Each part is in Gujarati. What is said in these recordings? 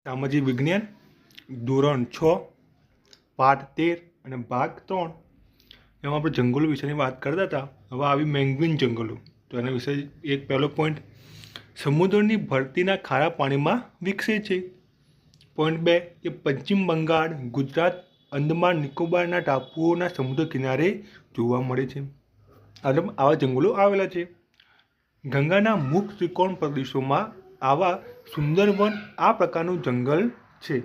સામાજિક વિજ્ઞાન ધોરણ 6 પાઠ 13 અને ભાગ 3 એમાં આપણે જંગલો વિશેની વાત કરતા હતા. હવે આવી મેંગ્રુવ જંગલો. તો એના વિશે એક પહેલો પોઈન્ટ, સમુદ્રની ભરતીના ખારા પાણીમાં વિકસે છે. પોઈન્ટ 2 કે પશ્ચિમ બંગાળ, ગુજરાત, અંદમાન નિકોબારના ટાપુઓના સમુદ્ર કિનારે જોવા મળે છે. આવા જંગલો આવેલા છે. ગંગાના મુખ ત્રિકોણ પ્રદેશોમાં આવા સુંદરવન આ પ્રકારનું જંગલ છે,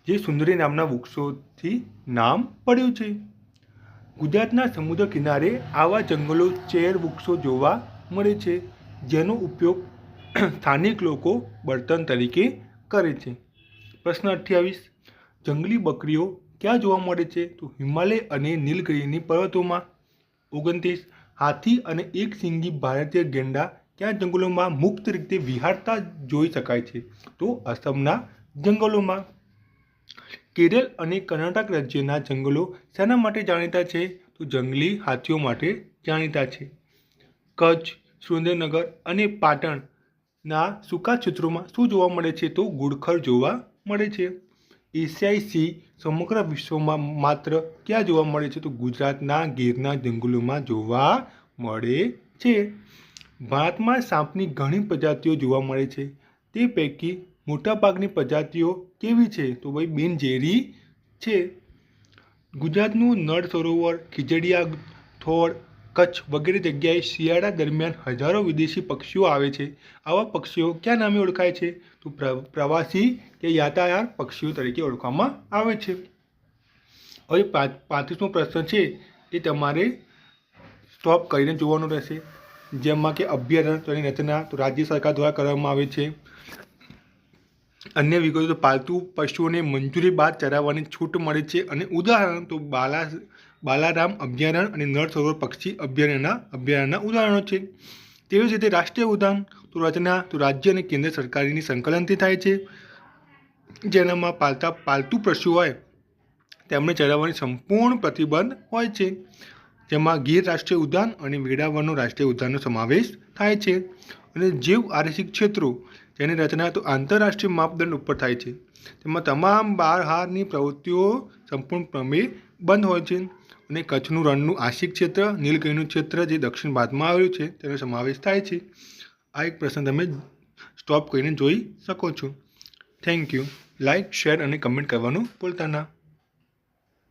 જે સુંદરી નામના વૃક્ષોથી નામ પડ્યું છે. ગુજરાતના સમુદ્ર કિનારે આવા જંગલો ચેર વૃક્ષો જોવા મળે છે, જેનો ઉપયોગ સ્થાનિક લોકો બળતણ તરીકે કરે છે. પ્રશ્ન 28, જંગલી બકરીઓ ક્યાં જોવા મળે છે? તો હિમાલય અને નીલગિરીની પર્વતોમાં. 29, હાથી અને એક સિંગી ભારતીય ગેંડા ક્યાં જંગલોમાં મુક્ત રીતે વિહારતા જોઈ શકાય છે? તો અસમના જંગલોમાં. કેરળ અને કર્ણાટક રાજ્યના જંગલો શેના માટે જાણીતા છે? તો જંગલી હાથીઓ માટે જાણીતા છે. કચ્છ, સુરેન્દ્રનગર અને પાટણના સૂકા ક્ષેત્રોમાં શું જોવા મળે છે? તો ઘુડખર જોવા મળે છે. એશિયાઈ સિંહ સમગ્ર વિશ્વમાં માત્ર ક્યાં જોવા મળે છે? તો ગુજરાતના ગીરના જંગલોમાં જોવા મળે છે. ભારતમાં સાપની ઘણી પ્રજાતિઓ જોવા મળે છે. તે પૈકી મોટાભાગની પ્રજાતિઓ કેવી છે? તો ભાઈ બિનઝેરી છે. ગુજરાતનું નળ સરોવર, ખીજડીયા થોળ, કચ્છ વગેરે જગ્યાએ શિયાળા દરમિયાન હજારો વિદેશી પક્ષીઓ આવે છે. આવા પક્ષીઓ કયા નામે ઓળખાય છે? તો પ્રવાસી કે યાતાયાત પક્ષીઓ તરીકે ઓળખવામાં આવે છે. હવે 35મો પ્રશ્ન છે એ તમારે સ્ટોપ કરીને જોવાનો રહેશે. જેમાં કે અભયારણ્ય, તો એની રચના તો રાજ્ય સરકાર દ્વારા કરવામાં આવે છે. અન્ય વિગતો તો પાલતુ પશુઓને મંજૂરી બાદ ચરાવવાની છૂટ મળે છે. અને ઉદાહરણ તો બાલારામ અભયારણ્ય અને નળ સરોવર પક્ષી અભયારણ્યના ઉદાહરણો છે. તેવી જ રીતે રાષ્ટ્રીય ઉદ્યાન તો રચના તો રાજ્ય અને કેન્દ્ર સરકારની સંકલનથી થાય છે. જેનામાં પાલતુ પશુ હોય તેમને ચરાવવાની સંપૂર્ણ પ્રતિબંધ હોય છે. જેમાં ગીર રાષ્ટ્રીય ઉદ્યાન અને વેળાવળનો રાષ્ટ્રીય ઉદ્યાનનો સમાવેશ થાય છે. અને જીવ આરક્ષિત ક્ષેત્રો જેની રચના તો આંતરરાષ્ટ્રીય માપદંડ ઉપર થાય છે. તેમાં તમામ બહારની પ્રવૃત્તિઓ સંપૂર્ણપણે બંધ હોય છે. અને કચ્છનું રણનું આંશિક ક્ષેત્ર, નીલગિરીનું ક્ષેત્ર જે દક્ષિણ ભારતમાં આવેલું છે તેનો સમાવેશ થાય છે. આ એક પ્રશ્ન તમે સ્ટોપ કરીને જોઈ શકો છો. Thank you. લાઇક, શેર અને કમેન્ટ કરવાનું ભૂલતા ના.